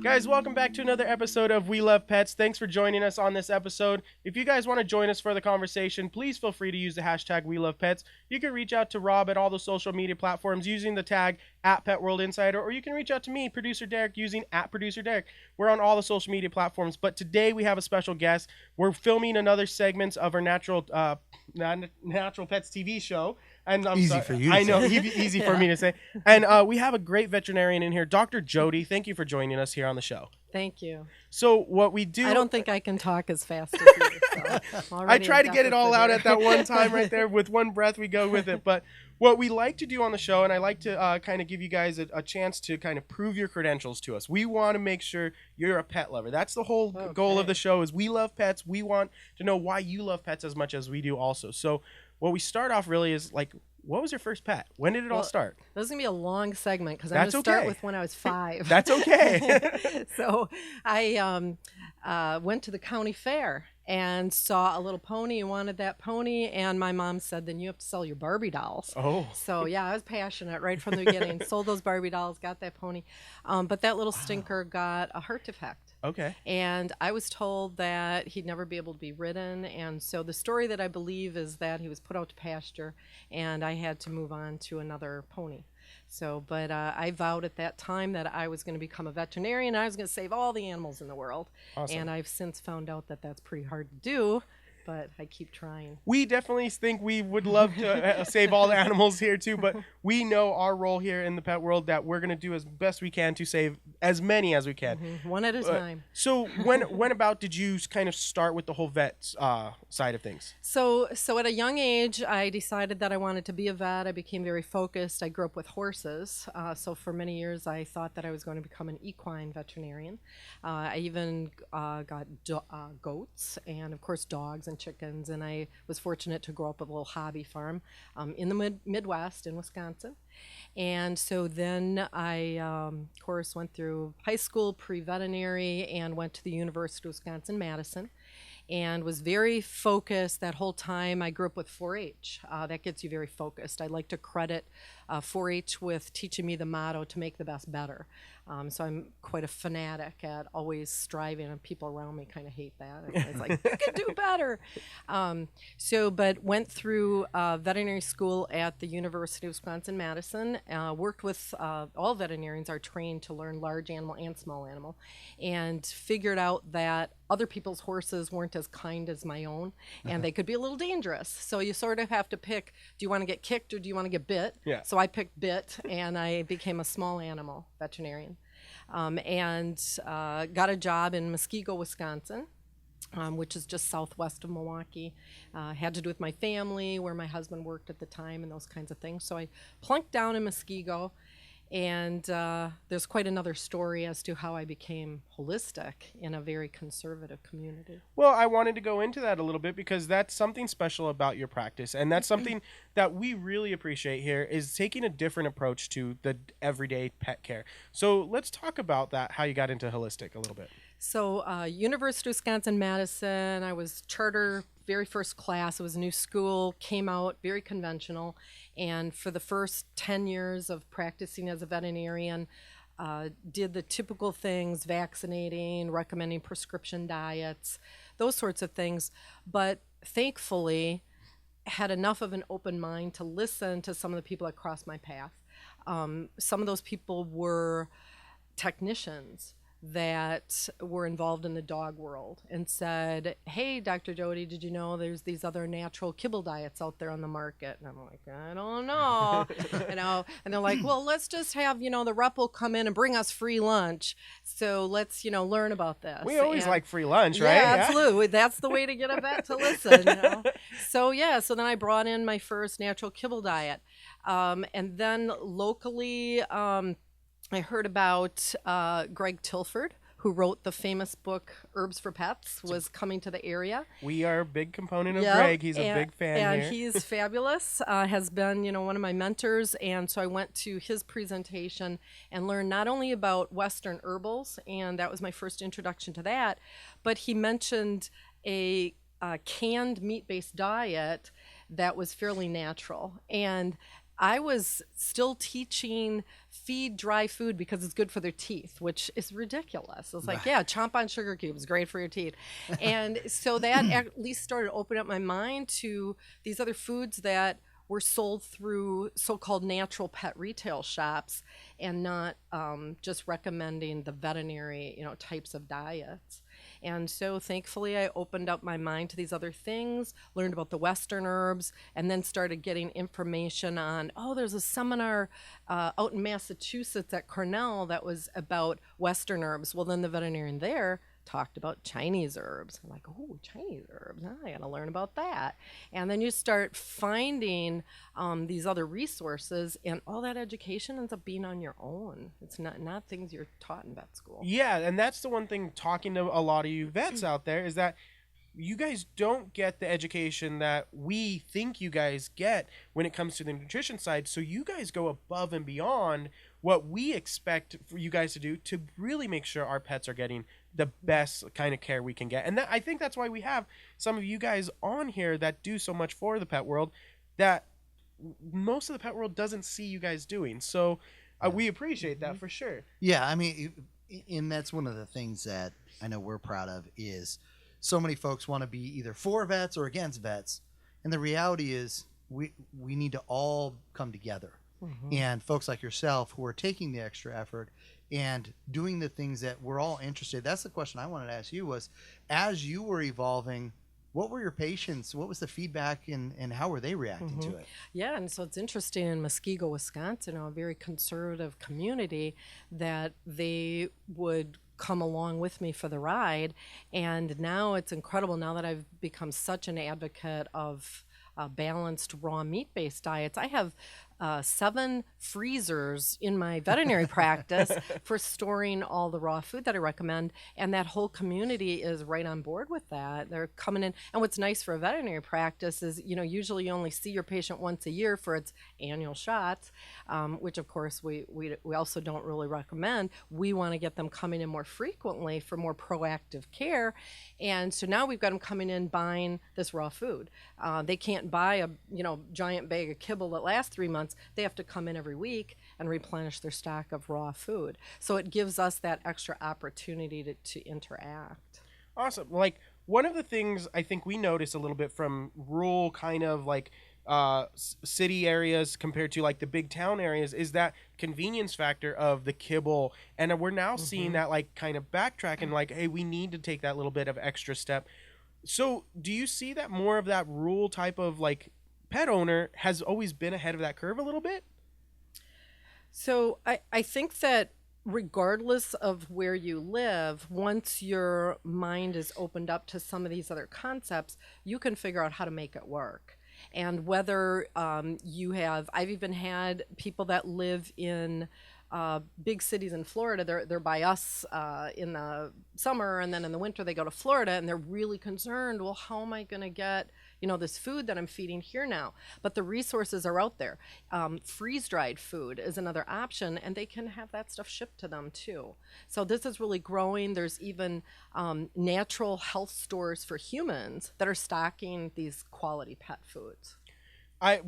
Guys, welcome back to another episode of We Love Pets. Thanks for joining us on this episode. If you guys want to join us for the conversation, please feel free to use the hashtag We Love Pets. You can reach out to Rob at all the social media platforms using the tag at Pet World Insider, or you can reach out to me, Producer Derek, using at Producer Derek. We're on all the social media platforms, but today we have a special guest. We're filming another segment of our Natural Pets TV show. And I'm easy sorry, for you to I know, say. easy for me to say. And we have a great veterinarian in here, Dr. Jodie. Thank you for joining us here on the show. Thank you. So what we do... I don't think I can talk as fast as you. So I try to get it all out at that one time right there. With one breath, we go with it. But what we like to do on the show, and I like to kind of give you guys a chance to kind of prove your credentials to us. We want to make sure you're a pet lover. That's the whole goal of the show is we love pets. We want to know why you love pets as much as we do also. So what we start off really is like, what was your first pet? When did it all start? This is going to be a long segment because I'm going to start with when I was 5. That's okay. So I went to the county fair and saw a little pony and wanted that pony. And my mom said, then you have to sell your Barbie dolls. Oh. So, yeah, I was passionate right from the beginning. Sold those Barbie dolls, got that pony. But that little stinker got a heart defect. Okay. And I was told that he'd never be able to be ridden. And so the story that I believe is that he was put out to pasture and I had to move on to another pony. So, but I vowed at that time that I was going to become a veterinarian. I was going to save all the animals in the world. Awesome. And I've since found out that that's pretty hard to do, but I keep trying. We definitely think we would love to save all the animals here too, but we know our role here in the pet world that we're going to do as best we can to save as many as we can. Mm-hmm. One at a time. So when about did you kind of start with the whole vet side of things? So at a young age, I decided that I wanted to be a vet. I became very focused. I grew up with horses. So for many years, I thought that I was going to become an equine veterinarian. I even got goats and, of course, dogs and chickens. And I was fortunate to grow up with a little hobby farm in the Midwest in Wisconsin. And so then I, of course, went through high school, pre-veterinary, and went to the University of Wisconsin-Madison. And was very focused that whole time. I grew up with 4-H. That gets you very focused. I like to credit 4-H with teaching me the motto to make the best better. So I'm quite a fanatic at always striving, and people around me kind of hate that. It's like, you can do better. But went through veterinary school at the University of Wisconsin-Madison, worked with all veterinarians are trained to learn large animal and small animal, and figured out that other people's horses weren't as kind as my own, and they could be a little dangerous. So you sort of have to pick, do you want to get kicked or do you want to get bit? Yeah. So I picked bit, and I became a small animal veterinarian. And got a job in Muskego, Wisconsin, which is just southwest of Milwaukee. Had to do with my family, where my husband worked at the time, and those kinds of things. So I plunked down in Muskego, and there's quite another story as to how I became holistic in a very conservative community. Well, I wanted to go into that a little bit because that's something special about your practice, and that's something that we really appreciate here is taking a different approach to the everyday pet care. So let's talk about that, how you got into holistic a little bit. So University of Wisconsin-Madison, I was charter very first class. It was a new school, came out very conventional. And for the first 10 years of practicing as a veterinarian, did the typical things, vaccinating, recommending prescription diets, those sorts of things. But thankfully, had enough of an open mind to listen to some of the people that crossed my path. Some of those people were technicians that were involved in the dog world and said, hey, Dr. Jodie, did you know there's these other natural kibble diets out there on the market? And I'm like, I don't know. And they're like, well, let's just have, the rep will come in and bring us free lunch. So let's, learn about this. We always like free lunch, right? Yeah, absolutely. That's the way to get a vet to listen. So then I brought in my first natural kibble diet. And then locally, I heard about Greg Tilford, who wrote the famous book Herbs for Pets, was coming to the area. We are a big component of Greg. He's a big fan and here. He's fabulous, has been, one of my mentors. And so I went to his presentation and learned not only about Western herbals, and that was my first introduction to that, but he mentioned a canned meat-based diet that was fairly natural. And I was still teaching feed dry food because it's good for their teeth, which is ridiculous. It's like, yeah, chomp on sugar cubes, great for your teeth. And so that at least started opening up my mind to these other foods that were sold through so-called natural pet retail shops, and not just recommending the veterinary, types of diets. And so thankfully I opened up my mind to these other things, learned about the Western herbs, and then started getting information on, oh, there's a seminar out in Massachusetts at Cornell that was about Western herbs. Well, then the veterinarian there talked about Chinese herbs. I'm like, oh, Chinese herbs. I got to learn about that. And then you start finding these other resources, and all that education ends up being on your own. It's not things you're taught in vet school. Yeah, and that's the one thing, talking to a lot of you vets out there, is that you guys don't get the education that we think you guys get when it comes to the nutrition side. So you guys go above and beyond what we expect for you guys to do to really make sure our pets are getting the best kind of care we can get. And I think that's why we have some of you guys on here that do so much for the pet world that most of the pet world doesn't see you guys doing. So we appreciate that for sure. Yeah, I mean, and that's one of the things that I know we're proud of, is so many folks want to be either for vets or against vets. And the reality is we need to all come together. And folks like yourself who are taking the extra effort and doing the things that we're all interested. That's the question I wanted to ask you was, as you were evolving, what were your patients? What was the feedback, and how were they reacting to it? Yeah, and so it's interesting in Muskego, Wisconsin, a very conservative community, that they would come along with me for the ride. And now it's incredible, now that I've become such an advocate of balanced raw meat-based diets. I have 7 freezers in my veterinary practice for storing all the raw food that I recommend, and that whole community is right on board with that. They're coming in, and what's nice for a veterinary practice is, usually you only see your patient once a year for its annual shots, which of course we also don't really recommend. We want to get them coming in more frequently for more proactive care, and so now we've got them coming in buying this raw food. They can't buy a giant bag of kibble that lasts 3 months. They have to come in every week and replenish their stock of raw food. So it gives us that extra opportunity to interact. Awesome. Like, one of the things I think we notice a little bit from rural kind of like city areas compared to like the big town areas is that convenience factor of the kibble. And we're now seeing that like kind of backtrack and like, hey, we need to take that little bit of extra step. So do you see that more of that rural type of like pet owner has always been ahead of that curve a little bit? So I think that regardless of where you live, once your mind is opened up to some of these other concepts, you can figure out how to make it work. And whether I've even had people that live in big cities in Florida. They're by us in the summer, and then in the winter they go to Florida, and they're really concerned. Well, how am I going to get this food that I'm feeding here now? But the resources are out there. Freeze-dried food is another option, and they can have that stuff shipped to them too. So this is really growing. There's even natural health stores for humans that are stocking these quality pet foods. I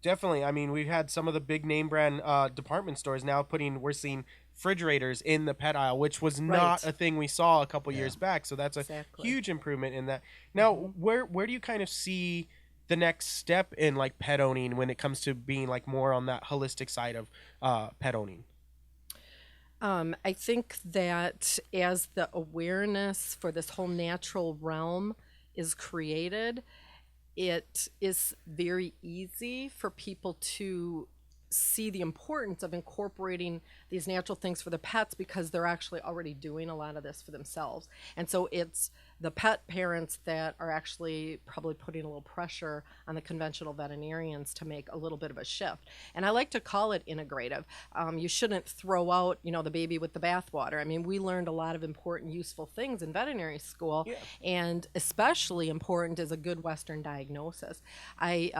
definitely. I mean, we've had some of the big name brand department stores now we're seeing refrigerators in the pet aisle, which was not a thing we saw a couple years back. So that's a huge improvement in that. Now, where do you kind of see the next step in like pet owning when it comes to being like more on that holistic side of pet owning? I think that as the awareness for this whole natural realm is created, it is very easy for people to see the importance of incorporating these natural things for the pets, because they're actually already doing a lot of this for themselves. And so it's the pet parents that are actually probably putting a little pressure on the conventional veterinarians to make a little bit of a shift. And I like to call it integrative. You shouldn't throw out, the baby with the bathwater. I mean, we learned a lot of important, useful things in veterinary school, and especially important is a good Western diagnosis. I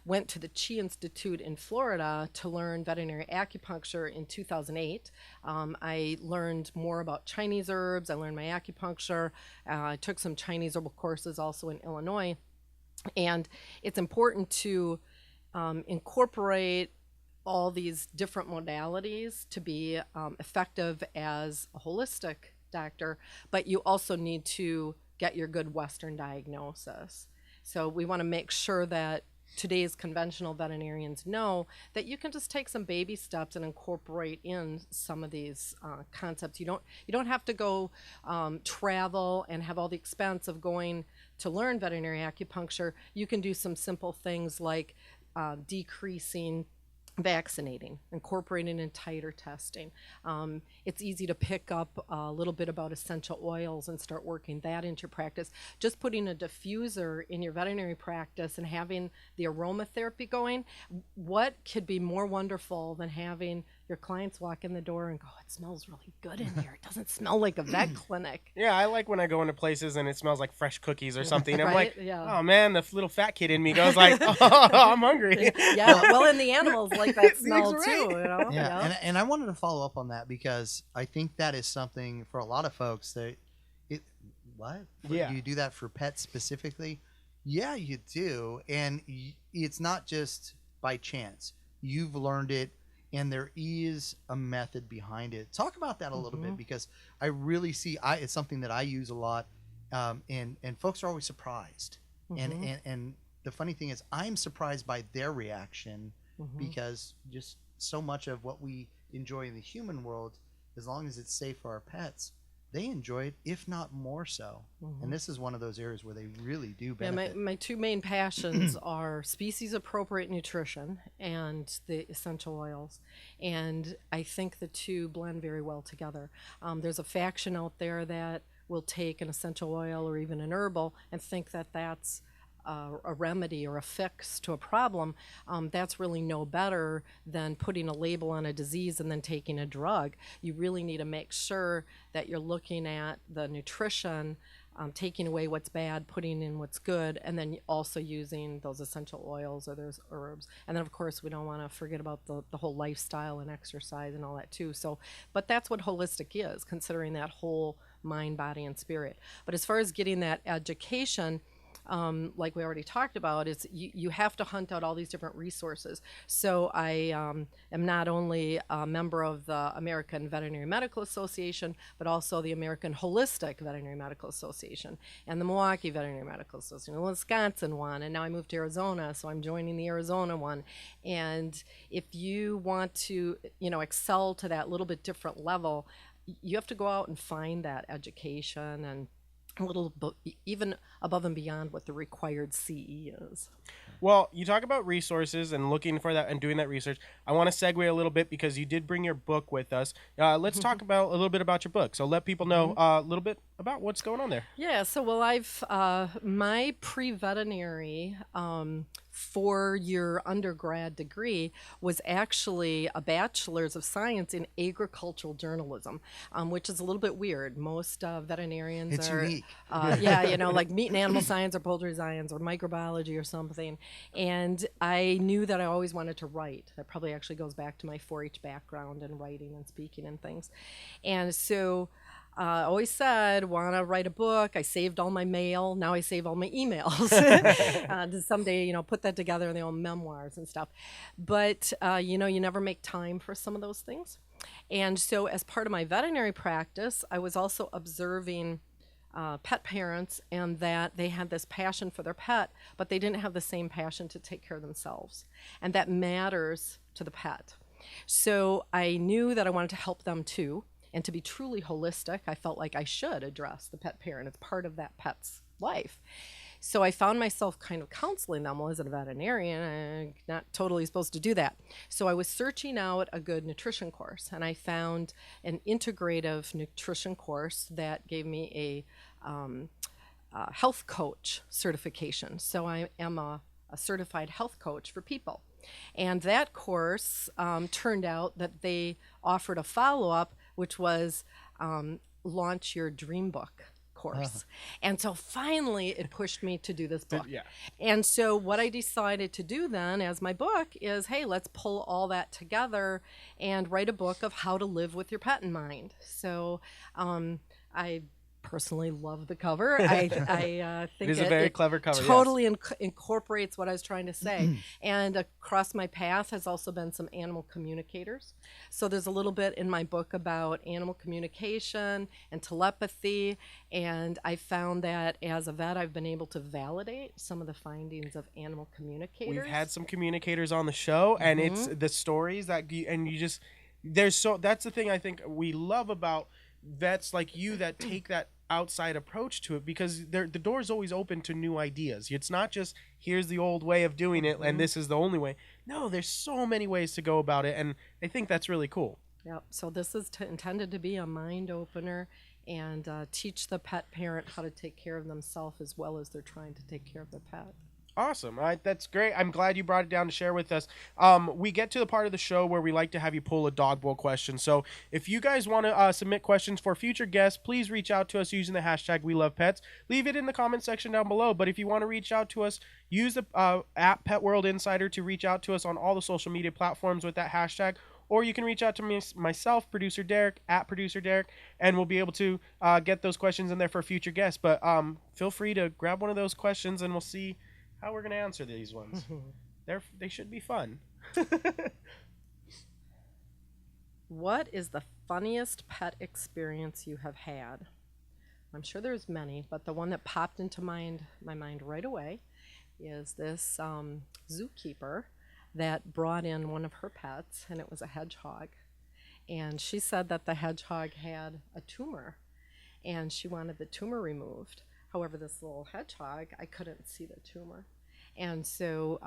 went to the Chi Institute in Florida to learn veterinary acupuncture in 2008. I learned more about Chinese herbs. I learned my acupuncture. I took some Chinese herbal courses also in Illinois. And it's important to incorporate all these different modalities to be effective as a holistic doctor, but you also need to get your good Western diagnosis. So we want to make sure that today's conventional veterinarians know that you can just take some baby steps and incorporate in some of these concepts. You don't have to go travel and have all the expense of going to learn veterinary acupuncture. You can do some simple things like decreasing vaccinating, incorporating in titer testing. It's easy to pick up a little bit about essential oils and start working that into your practice. Just putting a diffuser in your veterinary practice and having the aromatherapy going, what could be more wonderful than having your clients walk in the door and go, it smells really good in here. It doesn't smell like a vet clinic. Yeah, I like when I go into places and it smells like fresh cookies or something. I'm Right? like, Yeah. oh man, the little fat kid in me goes like, oh, I'm hungry. Yeah, well, and the animals like that smell That's too, right. you know? Yeah, and I wanted to follow up on that because I think that is something for a lot of folks that Yeah. Do you do that for pets specifically? Yeah, you do, and it's not just by chance. You've learned it, and there is a method behind it. Talk about that a little bit, because I really see it's something that I use a lot, and folks are always surprised. And the funny thing is, I'm surprised by their reaction, because just so much of what we enjoy in the human world, as long as it's safe for our pets, they enjoy it, if not more so. And this is one of those areas where they really do benefit. Yeah, my two main passions are species appropriate nutrition and the essential oils. And I think the two blend very well together. There's a faction out there that will take an essential oil or even an herbal and think that that's a remedy or a fix to a problem. That's really no better than putting a label on a disease and then taking a drug. You really need to make sure that you're looking at the nutrition, taking away what's bad, putting in what's good, and then also using those essential oils or those herbs. And then, of course, we don't want to forget about the whole lifestyle and exercise and all that too. So, but that's what holistic is, considering that whole mind, body, and spirit. But as far as getting that education, like we already talked about, is you have to hunt out all these different resources. So I am not only a member of the American Veterinary Medical Association, but also the American Holistic Veterinary Medical Association and the Milwaukee Veterinary Medical Association, the Wisconsin one, and now I moved to Arizona, so I'm joining the Arizona one. And if you want to, excel to that little bit different level, you have to go out and find that education and a little even above and beyond what the required CE is. Well, you talk about resources and looking for that and doing that research. I want to segue a little bit because you did bring your book with us. Let's talk about a little bit about your book. So let people know a little bit about what's going on there. Yeah, so I've my pre-veterinary 4-year undergrad degree was actually a bachelor's of science in agricultural journalism, which is a little bit weird. Most veterinarians It's are unique. like meat and animal science or poultry science or microbiology or something. And I knew that I always wanted to write. That probably actually goes back to my 4-H background and writing and speaking and things. And so I always said, want to write a book. I saved all my mail. Now I save all my emails to someday, put that together in their own memoirs and stuff. But, you never make time for some of those things. And so as part of my veterinary practice, I was also observing pet parents, and that they had this passion for their pet, but they didn't have the same passion to take care of themselves. And that matters to the pet. So I knew that I wanted to help them too. And to be truly holistic, I felt like I should address the pet parent as part of that pet's life. So I found myself kind of counseling them. Well, as a veterinarian, I'm not totally supposed to do that. So I was searching out a good nutrition course, and I found an integrative nutrition course that gave me a health coach certification. So I am a certified health coach for people. And that course turned out that they offered a follow-up, which was Launch Your Dream Book course. And so finally it pushed me to do this book. Yeah. And so what I decided to do then as my book is, hey, let's pull all that together and write a book of how to live with your pet in mind. So I personally love the cover. I think It is a very clever cover. Totally incorporates what I was trying to say. And across my path has also been some animal communicators. So there's a little bit in my book about animal communication and telepathy. And I found that as a vet, I've been able to validate some of the findings of animal communicators. We've had some communicators on the show, and it's the stories that you just that's the thing I think we love about vets like you that take that outside approach to it, because the door's always open to new ideas. It's not just here's the old way of doing it and this is the only way. No, there's so many ways to go about it, and I think that's really cool. Yep. So this is intended to be a mind opener and teach the pet parent how to take care of themselves as well as they're trying to take care of their pet. Awesome. All right, that's great. I'm glad you brought it down to share with us. We get to the part of the show where we like to have you pull a dog bowl question. So if you guys want to submit questions for future guests, please reach out to us using the hashtag #WeLovePets. Leave it in the comment section down below. But if you want to reach out to us, use the app Pet World Insider to reach out to us on all the social media platforms with that hashtag. Or you can reach out to myself, Producer Derek, at Producer Derek, and we'll be able to get those questions in there for future guests. But feel free to grab one of those questions, and we'll see how we're going to answer these ones. They should be fun. What is the funniest pet experience you have had? I'm sure there's many, but the one that popped into my mind right away is this zookeeper that brought in one of her pets, and it was a hedgehog. And she said that the hedgehog had a tumor, and she wanted the tumor removed. However, this little hedgehog, I couldn't see the tumor. And so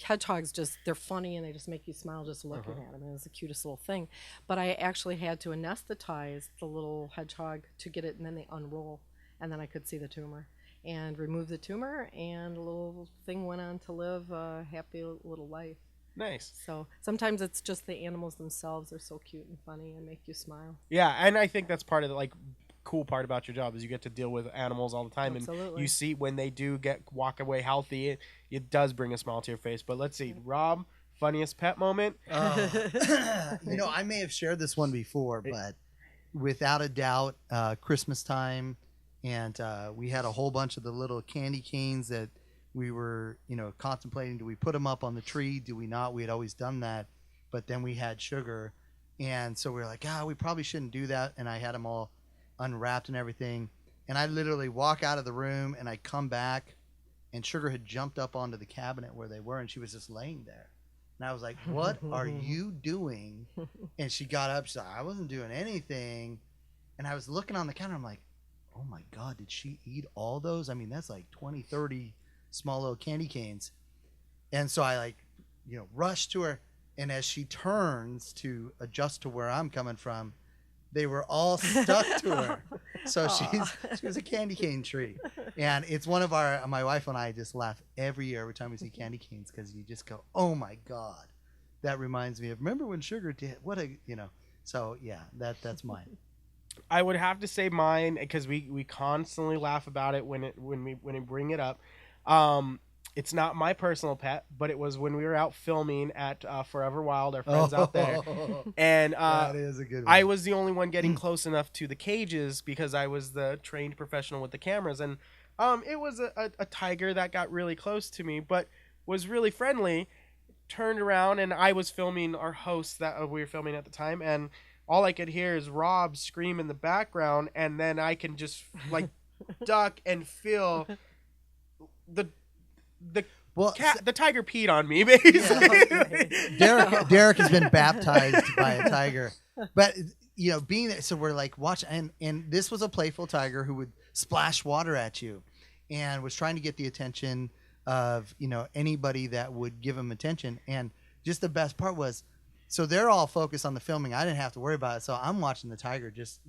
hedgehogs they're funny, and they just make you smile just looking at them. And it's the cutest little thing. But I actually had to anesthetize the little hedgehog to get it, and then they unroll, and then I could see the tumor and remove the tumor, and the little thing went on to live a happy little life. Nice. So sometimes it's just the animals themselves are so cute and funny and make you smile. Yeah, and I think that's part of the cool part about your job is you get to deal with animals all the time. Absolutely. And you see when they do walk away healthy, it does bring a smile to your face. But let's see, Rob, funniest pet moment. I may have shared this one before, but without a doubt, Christmas time, and we had a whole bunch of the little candy canes that we were contemplating, do we put them up on the tree, do we not? We had always done that, but then we had Sugar, and so we were like, we probably shouldn't do that. And I had them all unwrapped and everything, and I literally walk out of the room, and I come back, and Sugar had jumped up onto the cabinet where they were, and she was just laying there, and I was like, what are you doing? And she got up, she's like, I wasn't doing anything. And I was looking on the counter, I'm like, oh my god, did she eat all those? I mean, that's like 20-30 small little candy canes. And so I rush to her, and as she turns to adjust to where I'm coming from, they were all stuck to her. So she was a candy cane tree. And it's one of my wife and I just laugh every year every time we see candy canes, because you just go, oh my god, that reminds me of, remember when Sugar did so yeah, that's mine. I would have to say mine, because we constantly laugh about it when we bring it up. It's not my personal pet, but it was when we were out filming at Forever Wild, our friends out there. And that is a good one. I was the only one getting close enough to the cages because I was the trained professional with the cameras. And it was a tiger that got really close to me, but was really friendly, turned around, and I was filming our host that we were filming at the time. And all I could hear is Rob scream in the background, and then I can just duck and feel the tiger peed on me, basically. Yeah. Derek has been baptized by a tiger, but being there, so we're like watching, and this was a playful tiger who would splash water at you, and was trying to get the attention of anybody that would give him attention. And just the best part was, so they're all focused on the filming. I didn't have to worry about it, so I'm watching the tiger. Just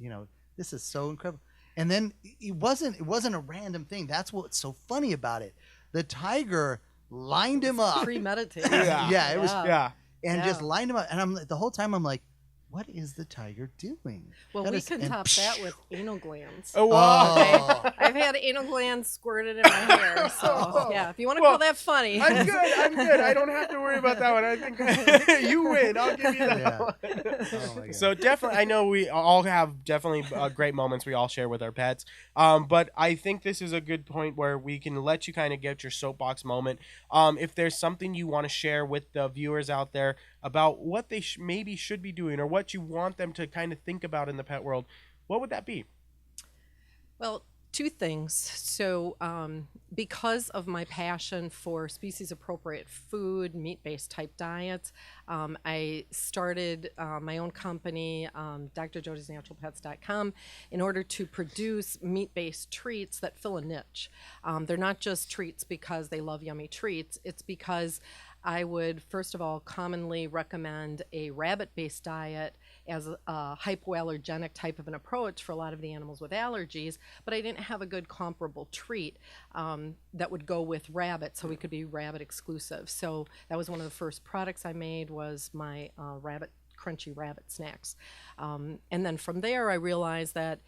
this is so incredible. And then it wasn't a random thing. That's what's so funny about it. The tiger lined him up. Premeditated. Yeah, it was. Yeah. And just lined him up. And the whole time I'm like, what is the tiger doing? Well, That we is- can and top that with anal glands. Oh, wow. Oh. I've had anal glands squirted in my hair, so yeah. If you want to Well, call that funny, I'm good. I don't have to worry about that one. I think you win. I'll give you that Yeah. one. Oh my God. So definitely, I know we all have definitely great moments we all share with our pets. But I think this is a good point where we can let you kind of get your soapbox moment. If there's something you want to share with the viewers out there about what they maybe should be doing or what you want them to kind of think about in the pet world, what would that be? well, two things. So, because of my passion for species appropriate food, meat based type diets, I started my own company, Dr Jodie's naturalpets.com, in order to produce meat based treats that fill a niche. They're not just treats because they love yummy treats, it's because I would, first of all, commonly recommend a rabbit-based diet as a hypoallergenic type of an approach for a lot of the animals with allergies, but I didn't have a good comparable treat that would go with rabbit, so we could be rabbit exclusive. So that was one of the first products I made, was my crunchy rabbit snacks. And then from there, I realized that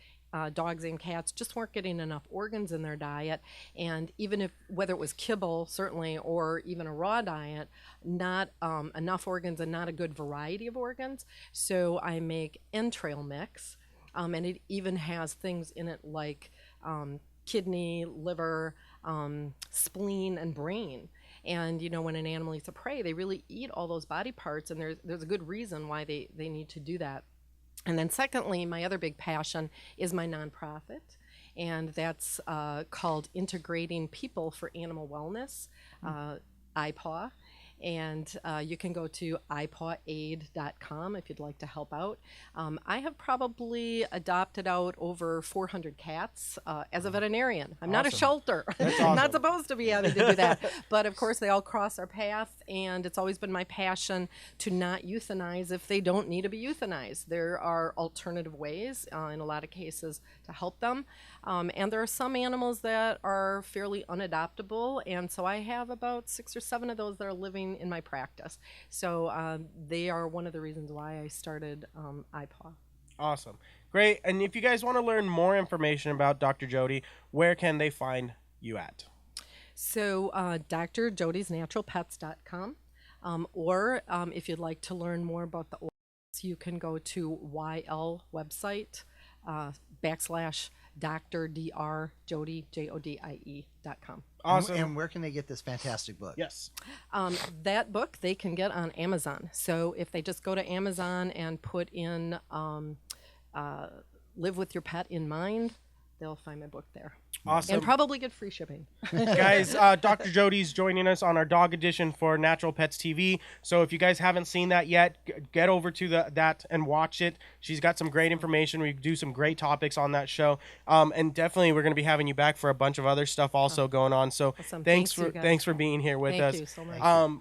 dogs and cats just weren't getting enough organs in their diet, and even if, whether it was kibble certainly or even a raw diet, not enough organs and not a good variety of organs. So I make entrail mix, and it even has things in it like kidney, liver, spleen, and brain. And when an animal eats a prey, they really eat all those body parts, and there's a good reason why they need to do that. And then secondly, my other big passion is my nonprofit, and that's called Integrating People for Animal Wellness, IPAW. And you can go to ipawaid.com if you'd like to help out. I have probably adopted out over 400 cats as a veterinarian. I'm not a Awesome. shelter. That's I'm awesome. not supposed to be having to do that. But of course, they all cross our path, and it's always been my passion to not euthanize if they don't need to be euthanized. There are alternative ways, in a lot of cases, to help them. And there are some animals that are fairly unadoptable, and so I have about 6 or 7 of those that are living in my practice. So they are one of the reasons why I started IPAW. Awesome. Great. And if you guys want to learn more information about Dr. Jodie, where can they find you at? So drjodiesnaturalpets.com, or if you'd like to learn more about the oils, you can go to YL website /Dr. Dr. Jodie, JODIE.com. Awesome. And where can they get this fantastic book? Yes. That book they can get on Amazon. So if they just go to Amazon and put in Live with Your Pet in Mind, they'll find my book there. Awesome. And probably get free shipping. Guys, Dr. Jodie's joining us on our dog edition for Natural Pets TV. So if you guys haven't seen that yet, get over to that and watch it. She's got some great information. We do some great topics on that show. And definitely we're going to be having you back for a bunch of other stuff also going on. So Awesome. thanks Thanks, you guys. thanks for being here with Thank us. you so much.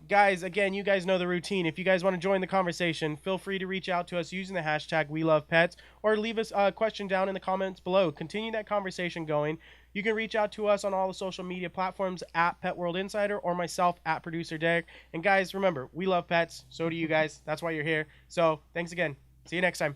Guys, again, you guys know the routine. If you guys want to join the conversation, feel free to reach out to us using the hashtag #WeLovePets or leave us a question down in the comments below. Continue that conversation going. You can reach out to us on all the social media platforms at Pet World Insider or myself at ProducerDerek. And guys, remember, we love pets. So do you guys. That's why you're here. So thanks again. See you next time.